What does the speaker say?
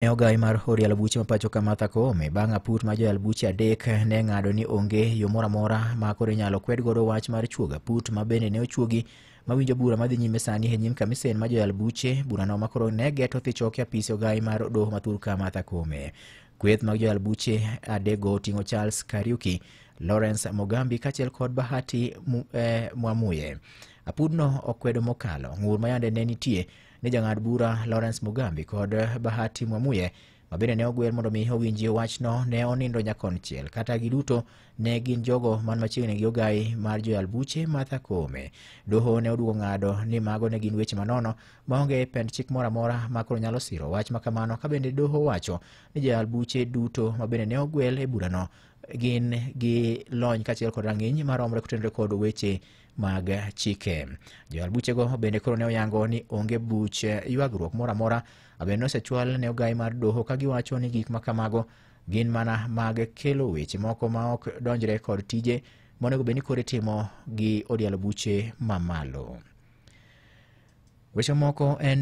Ogai mar Oriel Buche mapacho ka Martha Koome bang' aput ma joyal buche adek ne ng'ado ni onge yo moro amora ma koro inyalo kwed godo wach mar chuogo aput ma bende ne ochuogi mawinjo bura madhi nyime sani e nyim kamisen ma joyal buche. Burano ma koro ne geto thichoke apisi ogai mar doho ma Thurka Martha Koome. Kweth mag joyal buche adekgo oting'o Charles Kariuki, Lawrence Mugambi kaachiel kod Bahati Mwamuye. Apudno okwedo mokalo ng'ur mayande ne nitie ni jang'ad bura Lawrence Mugambi kod Bahati Mwamuye ma bende ne ogwel mondo mi owinjie wachno ne onindo nyakonchiel kata giduto ne gin jogo man machiegni gi ogai mar joyal buche Martha Koome. Doho ne oduogo ng'ado ni mago ne gin weche manono maonge pend chik moro amora ma koro nyalo siro wach makamano, ka bende doho wacho ni joyal buche duto ma bende ne ogwel e burano gin gi lony kaachiel kod rang'iny maromre kotenore kod weche mag chike. Joyal buchego bende koro ne oyango ni onge buch ywagruok moro amora bende nosechwal ne ogai mar doho ka giwacho ni gik makamago gin mana mag kelo weche moko ma ok donjre kod tije monego bed ni koro itimo gi odielo buche mamalo. Weche moko en